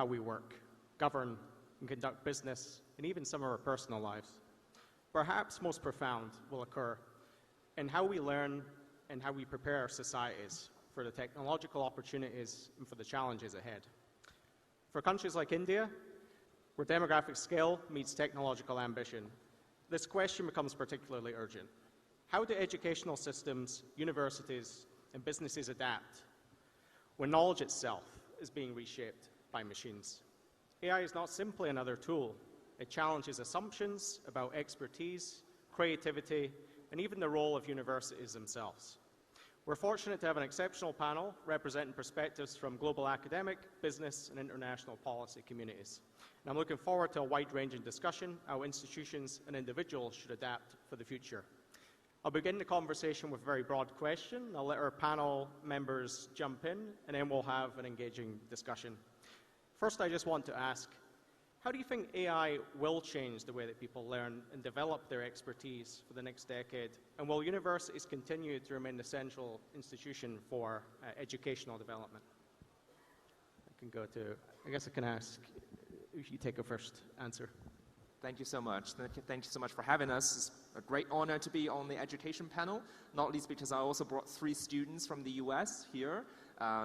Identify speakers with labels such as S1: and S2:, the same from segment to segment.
S1: how we work, govern, and conduct business, and even some of our personal lives. Perhaps most profound will occur in how we learn and how we prepare our societies for the technological opportunities and for the challenges ahead. For countries like India, where demographic scale meets technological ambition, this question becomes particularly urgent. How do educational systems, universities, and businesses adapt when knowledge itself is being reshaped by machines? AI is not simply another tool. It challenges assumptions about expertise, creativity, and even the role of universities themselves. We're fortunate to have an exceptional panel representing perspectives from global academic, business, and international policy communities. And I'm looking forward to a wide-ranging discussion how institutions and individuals should adapt for the future. I'll begin the conversation with a very broad question. I'll let our panel members jump in, and then we'll have an engaging discussion. First, I just want to ask, how do you think AI will change the way that people learn and develop their expertise for the next decade? And will universities continue to remain the central institution for educational development? I can go to, I guess I can ask if you take a first answer.
S2: Thank you so much. Thank you so much for having us. It's a great honor to be on the education panel, not least because I also brought 3 students from the US here,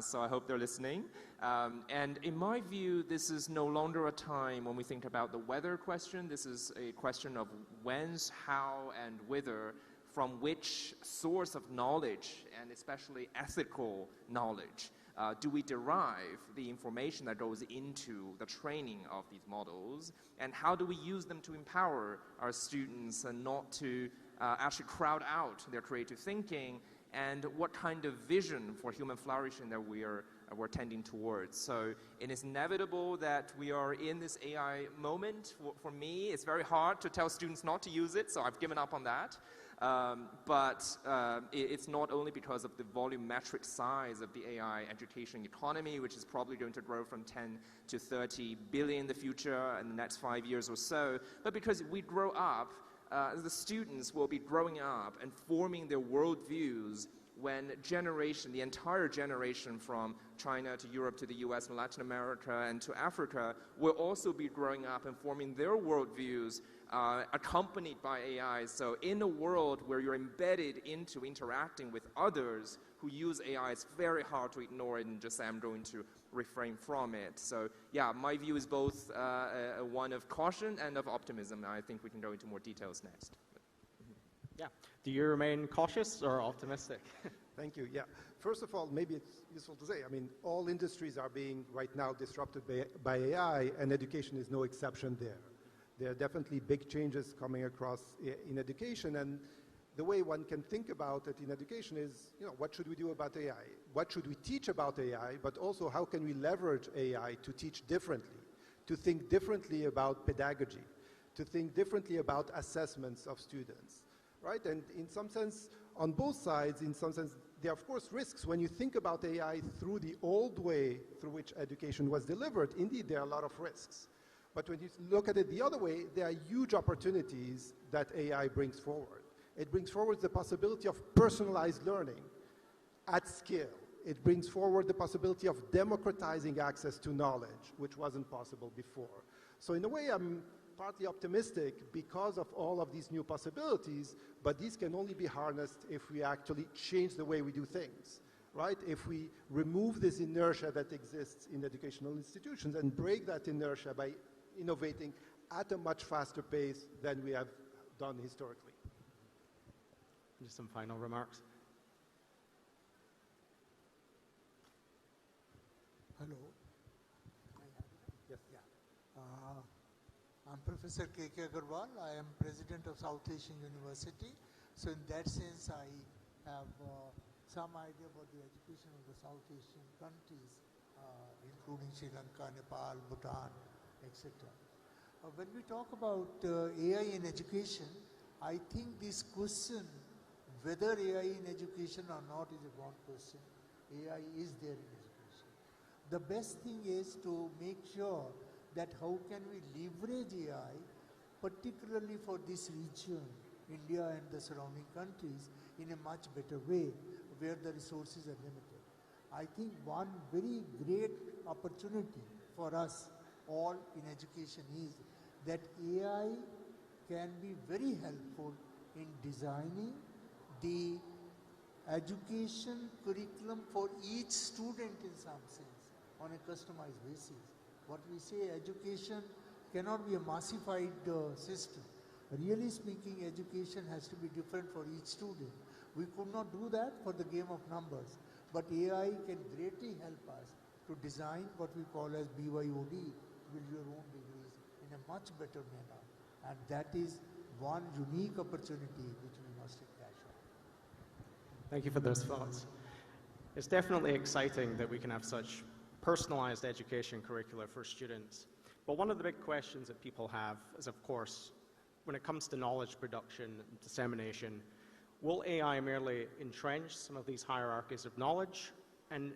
S2: so I hope they're listening. And in my view, this is no longer a time when we think about the whether question. This is a question of when's, how, and whither, from which source of knowledge, and especially ethical knowledge, do we derive the information that goes into the training of these models, and how do we use them to empower our students and not to actually crowd out their creative thinking, and what kind of vision for human flourishing that we're tending towards. So it is inevitable that we are in this AI moment. For me, it's very hard to tell students not to use it, so I've given up on that. But it's not only because of the volumetric size of the AI education economy, which is probably going to grow from 10 to 30 billion in the future in the next 5 years or so, but because we grow up, the students will be growing up and forming their worldviews when the entire generation from China to Europe to the US and Latin America and to Africa will also be growing up and forming their worldviews accompanied by AI. So in a world where you're embedded into interacting with others who use AI, it's very hard to ignore it and just say, I'm going to refrain from it. So yeah, my view is both one of caution and of optimism. I think we can go into more details next.
S1: Yeah. Do you remain cautious or optimistic?
S3: Thank you. Yeah. First of all, maybe it's useful to say, I mean, all industries are being right now disrupted by AI, and education is no exception there. There are definitely big changes coming across in education, and the way one can think about it in education is, what should we do about AI? What should we teach about AI? But also, how can we leverage AI to teach differently, to think differently about pedagogy, to think differently about assessments of students, right? And in some sense, on both sides, in some sense, there are of course risks. When you think about AI through the old way through which education was delivered, indeed there are a lot of risks. But when you look at it the other way, there are huge opportunities that AI brings forward. It brings forward the possibility of personalized learning at scale. It brings forward the possibility of democratizing access to knowledge, which wasn't possible before. So in a way, I'm partly optimistic because of all of these new possibilities, but these can only be harnessed if we actually change the way we do things, right? If we remove this inertia that exists in educational institutions and break that inertia by innovating at a much faster pace than we have done historically.
S1: Just some final remarks.
S4: Hello.
S3: Yes.
S4: Yeah. I'm Professor K.K. Agarwal. I am President of South Asian University. So in that sense, I have some idea about the education of the South Asian countries, including Sri Lanka, Nepal, Bhutan, etc. When we talk about AI in education, I think this question, whether AI in education or not, is a wrong question. AI is there in education. The best thing is to make sure that how can we leverage AI, particularly for this region, India and the surrounding countries, in a much better way, where the resources are limited. I think one very great opportunity for us all in education is that AI can be very helpful in designing the education curriculum for each student in some sense on a customized basis. What we say, education cannot be a massified system. Really speaking, education has to be different for each student. We could not do that for the game of numbers, but AI can greatly help us to design what we call as BYOD, build your own degrees, in a much better manner. And that is one unique opportunity which we must take cash on.
S1: Thank you for those thoughts. It's definitely exciting that we can have such personalized education curricula for students. But one of the big questions that people have is, of course, when it comes to knowledge production and dissemination, will AI merely entrench some of these hierarchies of knowledge? And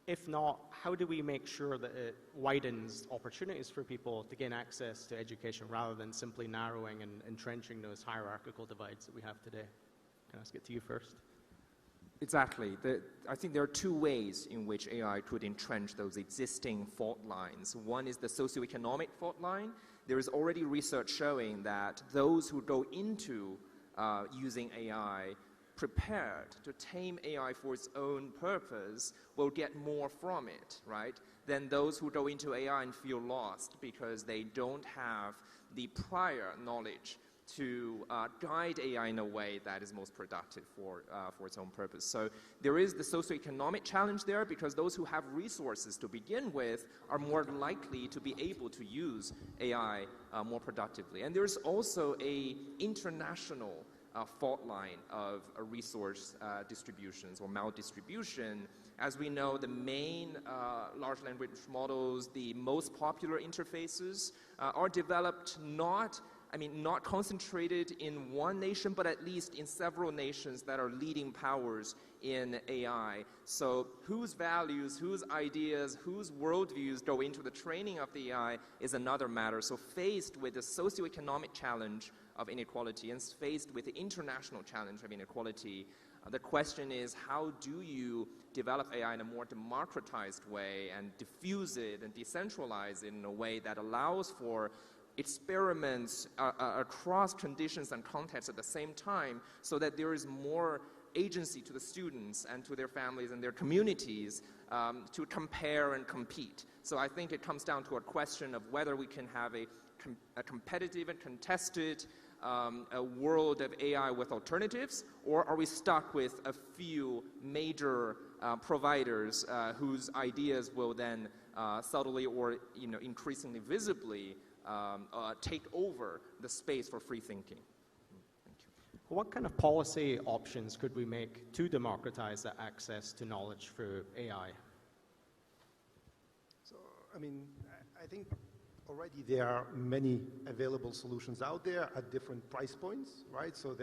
S1: if not, how do we make sure that it widens opportunities for people to gain access to education rather than simply narrowing and entrenching those hierarchical divides that we have today? Can I ask it to you first?
S2: Exactly. I think there are two ways in which AI could entrench those existing fault lines. One is the socioeconomic fault line. There is already research showing that those who go into using AI prepared to tame AI for its own purpose will get more from it, right, than those who go into AI and feel lost because they don't have the prior knowledge to guide AI in a way that is most productive for its own purpose. So there is the socioeconomic challenge there because those who have resources to begin with are more likely to be able to use AI more productively. And there's also a international fault line of resource distributions or maldistribution. As we know, the main large language models, the most popular interfaces are developed not concentrated in one nation, but at least in several nations that are leading powers in AI. So whose values, whose ideas, whose worldviews go into the training of the AI is another matter. So faced with the socioeconomic challenge of inequality and faced with the international challenge of inequality, the question is, how do you develop AI in a more democratized way and diffuse it and decentralize it in a way that allows for experiments across conditions and contexts at the same time so that there is more agency to the students and to their families and their communities to compare and compete. So I think it comes down to a question of whether we can have a competitive and contested a world of AI with alternatives, or are we stuck with a few major providers whose ideas will then subtly or increasingly visibly take over the space for free thinking? Thank you.
S1: What kind of policy options could we make to democratize that access to knowledge through AI?
S3: So, I think already there are many available solutions out there at different price points, right? So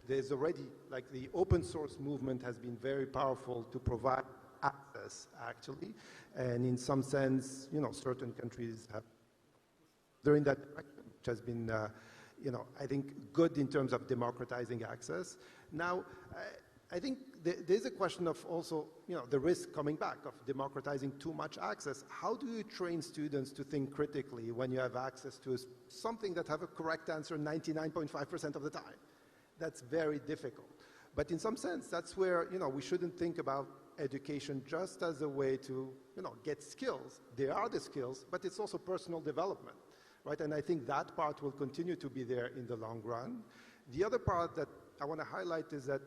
S3: there's already, like, the open source movement has been very powerful to provide access, actually. And in some sense, certain countries have during that direction, which has been, I think, good in terms of democratizing access. Now, I think there's a question of also, the risk coming back of democratizing too much access. How do you train students to think critically when you have access to something that have a correct answer 99.5% of the time? That's very difficult. But in some sense, that's where, we shouldn't think about education just as a way to, get skills. There are the skills, but it's also personal development. Right? And I think that part will continue to be there in the long run. The other part that I want to highlight is that,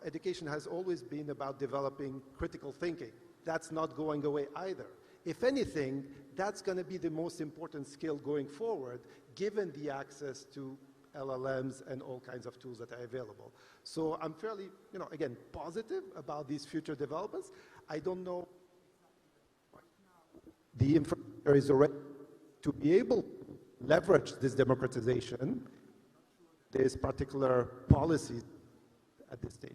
S3: education has always been about developing critical thinking. That's not going away either. If anything, that's going to be the most important skill going forward, given the access to LLMs and all kinds of tools that are available. So I'm fairly, again, positive about these future developments. I don't know the infrastructure is already to be able to leverage this democratization. There's particular policies at this stage.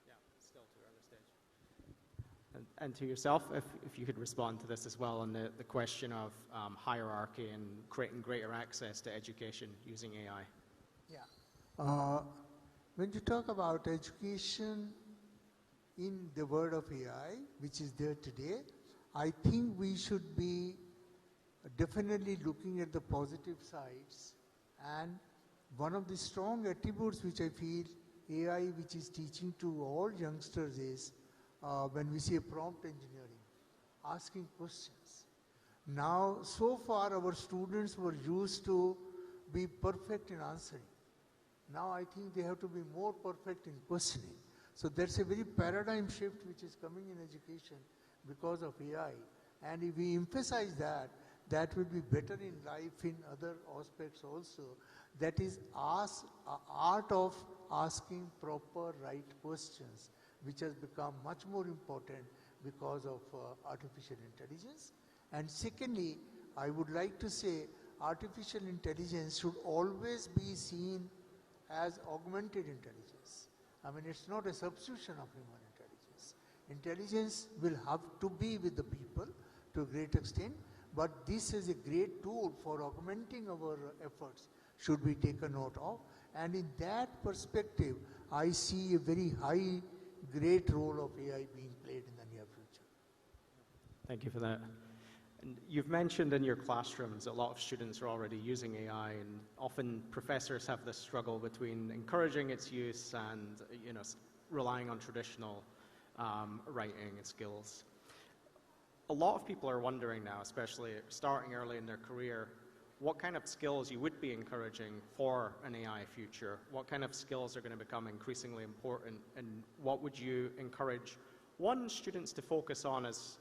S1: Yeah, still too early stage. And to yourself, if you could respond to this as well on the question of hierarchy and creating greater access to education using AI.
S4: Yeah. When you talk about education in the world of AI, which is there today, I think we should be definitely looking at the positive sides, and one of the strong attributes which I feel AI which is teaching to all youngsters is when we say prompt engineering, asking questions. Now, so far our students were used to be perfect in answering. Now I think they have to be more perfect in questioning. So that's a very paradigm shift which is coming in education because of AI. And if we emphasize that, that will be better in life in other aspects also. That is art of asking proper right questions, which has become much more important because of artificial intelligence. And secondly, I would like to say artificial intelligence should always be seen as augmented intelligence. I mean, it's not a substitution of human intelligence. Intelligence will have to be with the people to a great extent, but this is a great tool for augmenting our efforts, should be taken note of. And in that perspective, I see a very high, great role of AI being played in the near future.
S1: Thank you for that. And you've mentioned in your classrooms a lot of students are already using AI, and often professors have this struggle between encouraging its use and relying on traditional writing skills. A lot of people are wondering now, especially starting early in their career, what kind of skills you would be encouraging for an AI future? What kind of skills are going to become increasingly important, and what would you encourage, one, students to focus on as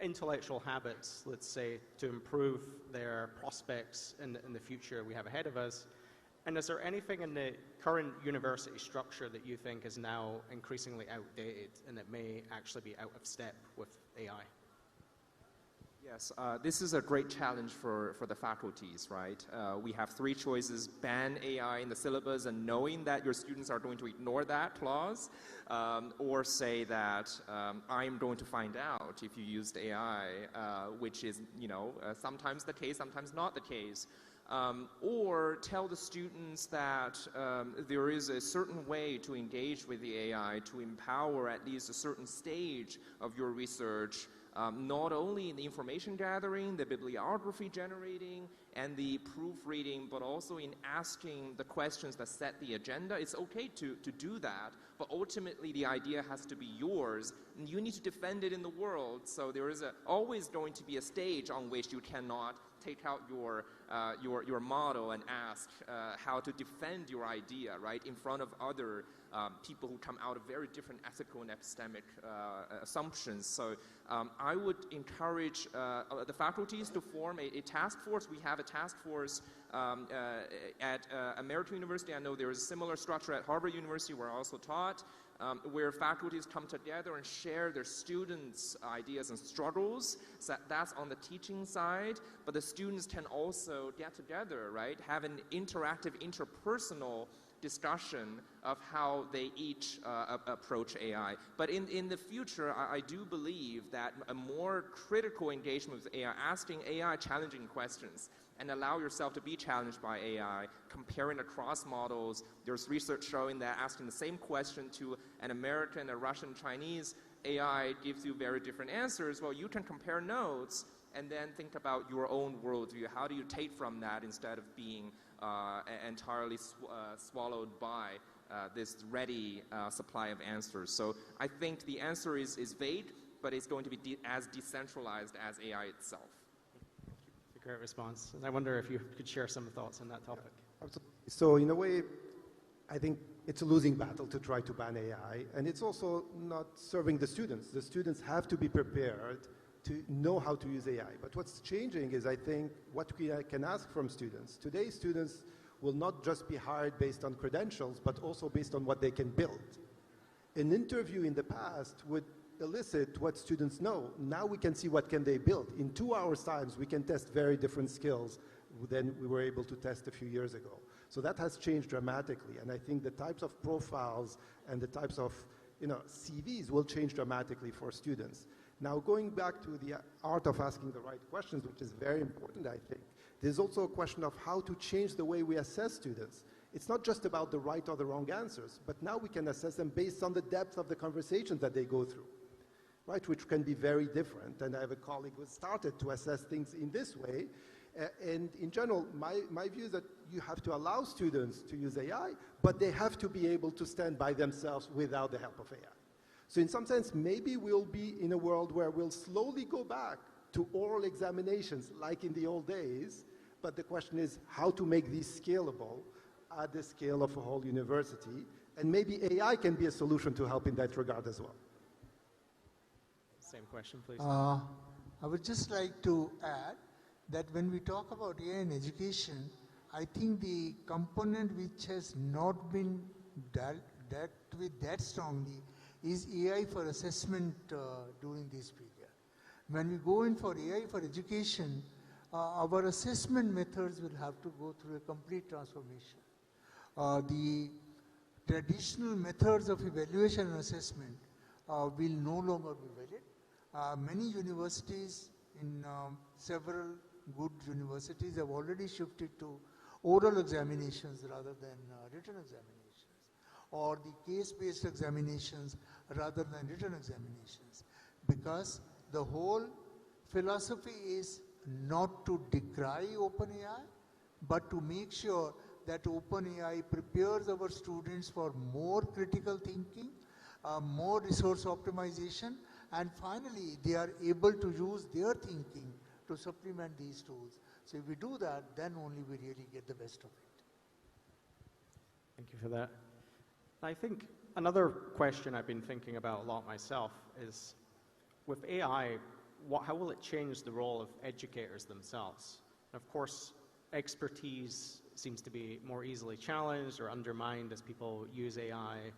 S1: intellectual habits, let's say, to improve their prospects in the future we have ahead of us? And is there anything in the current university structure that you think is now increasingly outdated and that may actually be out of step with AI?
S2: Yes, this is a great challenge for the faculties, right? We have three choices: ban AI in the syllabus and knowing that your students are going to ignore that clause, or say that I'm going to find out if you used AI, which is, sometimes the case, sometimes not the case. Or tell the students that there is a certain way to engage with the AI to empower at least a certain stage of your research, not only in the information gathering, the bibliography generating, and the proofreading, but also in asking the questions that set the agenda. It's okay to do that, but ultimately the idea has to be yours, and you need to defend it in the world. So there is always going to be a stage on which you cannot take out your model and ask how to defend your idea, right, in front of other people who come out of very different ethical and epistemic assumptions. So I would encourage the faculties to form a task force. We have a task force at American University. I know there is a similar structure at Harvard University, where I also taught, where faculties come together and share their students' ideas and struggles. So that's on the teaching side, but the students can also get together, right, have an interactive, interpersonal discussion of how they each approach AI. But in the future, I do believe that a more critical engagement with AI, asking AI challenging questions, and allow yourself to be challenged by AI, comparing across models. There's research showing that asking the same question to an American, a Russian, Chinese, AI gives you very different answers. Well, you can compare notes and then think about your own worldview. How do you take from that instead of being entirely swallowed by this ready supply of answers? So I think the answer is vague, but it's going to be as decentralized as AI itself.
S1: It's a great response. And I wonder if you could share some thoughts on that topic.
S3: Yeah, absolutely. So in a way, I think it's a losing battle to try to ban AI, and it's also not serving the students. The students have to be prepared to know how to use AI. But what's changing is, I think, what we can ask from students. Today, students will not just be hired based on credentials, but also based on what they can build. An interview in the past would elicit what students know. Now we can see what can they build. In 2 hours' times, we can test very different skills than we were able to test a few years ago. So that has changed dramatically, and I think the types of profiles and the types of CVs will change dramatically for students. Now, going back to the art of asking the right questions, which is very important, I think, there's also a question of how to change the way we assess students. It's not just about the right or the wrong answers, but now we can assess them based on the depth of the conversations that they go through. right, which can be very different. And I have a colleague who started to assess things in this way. And in general, my view is that you have to allow students to use AI, but they have to be able to stand by themselves without the help of AI. So in some sense, maybe we'll be in a world where we'll slowly go back to oral examinations like in the old days, but the question is how to make these scalable at the scale of a whole university, and maybe AI can be a solution to help in that regard as well.
S1: Same question, please.
S4: I would just like to add that when we talk about AI in education, I think the component which has not been dealt with that strongly is AI for assessment during this period. When we go in for AI for education, our assessment methods will have to go through a complete transformation. The traditional methods of evaluation and assessment will no longer be valid. Many universities, in several good universities, have already shifted to oral examinations rather than written examinations, or the case-based examinations rather than written examinations, because the whole philosophy is not to decry OpenAI, but to make sure that OpenAI prepares our students for more critical thinking, more resource optimization, and finally they are able to use their thinking to supplement these tools. So if we do that, then only we really get the best of it.
S1: Thank you for that. I think another question I've been thinking about a lot myself is, with AI, how will it change the role of educators themselves? Of course, expertise seems to be more easily challenged or undermined as people use AI.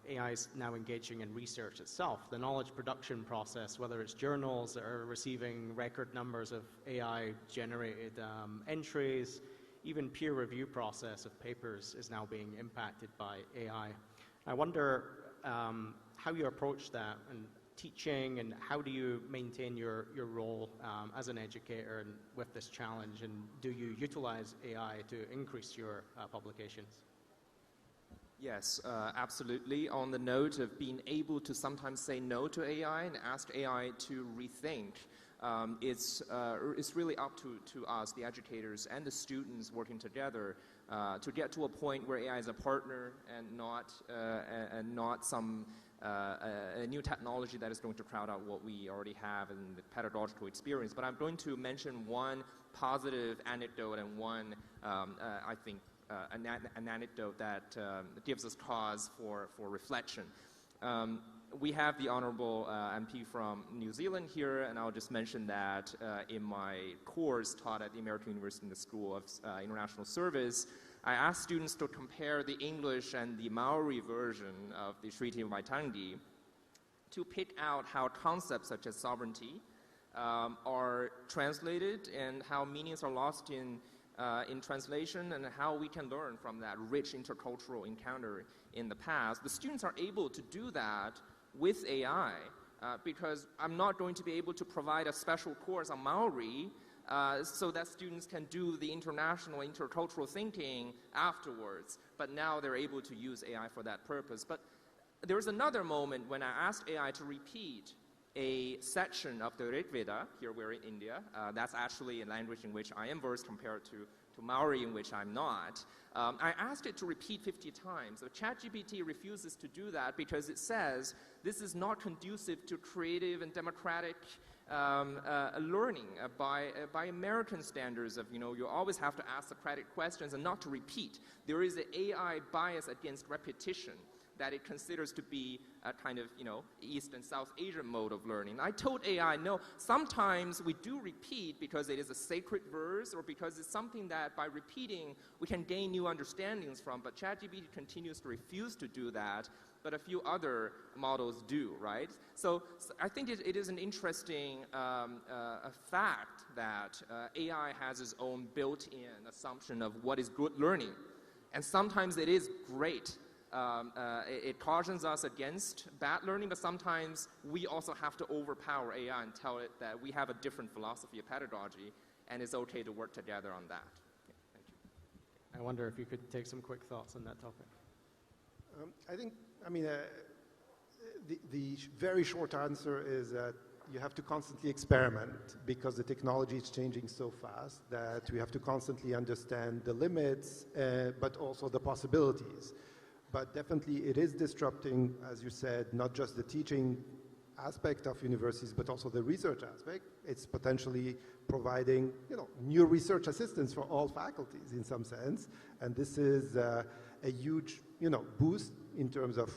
S1: AI is now engaging in research itself. The knowledge production process, whether it's journals that are receiving record numbers of AI-generated entries, even peer review process of papers is now being impacted by AI. I wonder how you approach that and teaching, and how do you maintain your role as an educator and with this challenge, and do you utilize AI to increase your publications?
S2: Yes, absolutely. On the note of being able to sometimes say no to AI and ask AI to rethink, it's really up to us, the educators and the students working together, to get to a point where AI is a partner and not some a new technology that is going to crowd out what we already have in the pedagogical experience. But I'm going to mention one positive anecdote and one, I think, an anecdote that gives us cause for reflection. We have the Honorable MP from New Zealand here, and I'll just mention that in my course taught at the American University in the School of International Service, I asked students to compare the English and the Maori version of the Treaty of Waitangi to pick out how concepts such as sovereignty are translated and how meanings are lost in translation, and how we can learn from that rich intercultural encounter in the past. The students are able to do that with AI because I'm not going to be able to provide a special course on Maori so that students can do the international intercultural thinking afterwards. But now they're able to use AI for that purpose. But there was another moment when I asked AI to repeat a section of the Rig Veda. Here we're in India. That's actually a language in which I am versed compared to Maori, in which I'm not. I asked it to repeat 50 times. So ChatGPT refuses to do that because it says this is not conducive to creative and democratic learning by American standards of, you always have to ask Socratic questions and not to repeat. There is an AI bias against repetition that it considers to be a kind of, East and South Asian mode of learning. I told AI, no, sometimes we do repeat because it is a sacred verse or because it's something that by repeating we can gain new understandings from, but ChatGPT continues to refuse to do that, but a few other models do, right? So I think it is an interesting fact that AI has its own built-in assumption of what is good learning. And sometimes it is great. It cautions us against bad learning, but sometimes we also have to overpower AI and tell it that we have a different philosophy of pedagogy, and it's okay to work together on that. Yeah, thank you.
S1: I wonder if you could take some quick thoughts on that topic.
S3: I think, The very short answer is that you have to constantly experiment because the technology is changing so fast that we have to constantly understand the limits, but also the possibilities. But definitely it is disrupting, as you said, not just the teaching aspect of universities, but also the research aspect. It's potentially providing, new research assistance for all faculties in some sense. And this is a huge, boost in terms of,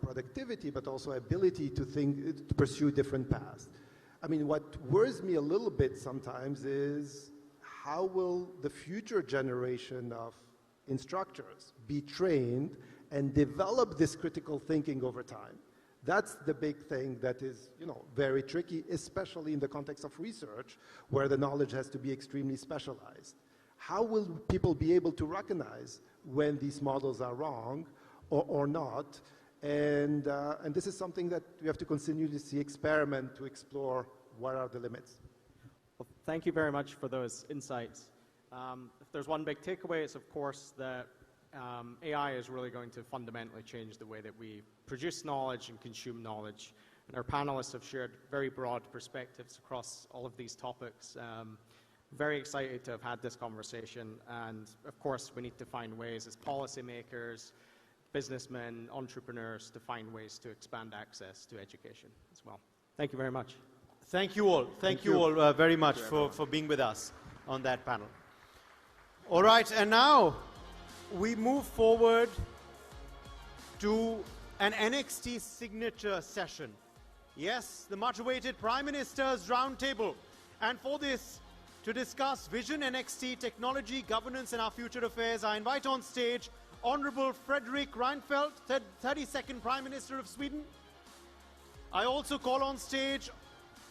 S3: productivity, but also ability to pursue different paths. I mean, what worries me a little bit sometimes is how will the future generation of instructors be trained and develop this critical thinking over time? That's the big thing that is, very tricky, especially in the context of research, where the knowledge has to be extremely specialized. How will people be able to recognize when these models are wrong or not? And this is something that we have to continuously experiment to explore what are the limits.
S1: Well, thank you very much for those insights. If there's one big takeaway, it's of course that AI is really going to fundamentally change the way that we produce knowledge and consume knowledge. And our panelists have shared very broad perspectives across all of these topics. Very excited to have had this conversation. And of course, we need to find ways as policymakers, businessmen, entrepreneurs, to find ways to expand access to education as well. Thank you very much.
S5: Thank you all. Thank you all very much for being with us on that panel. All right, and now we move forward to an NXT signature session. Yes, the much-awaited Prime Minister's Roundtable. And for this, to discuss Vision NXT, technology, governance, and our future affairs, I invite on stage Honorable Fredrik Reinfeldt, 32nd Prime Minister of Sweden. I also call on stage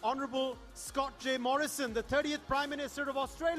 S5: Honorable Scott J. Morrison, the 30th Prime Minister of Australia.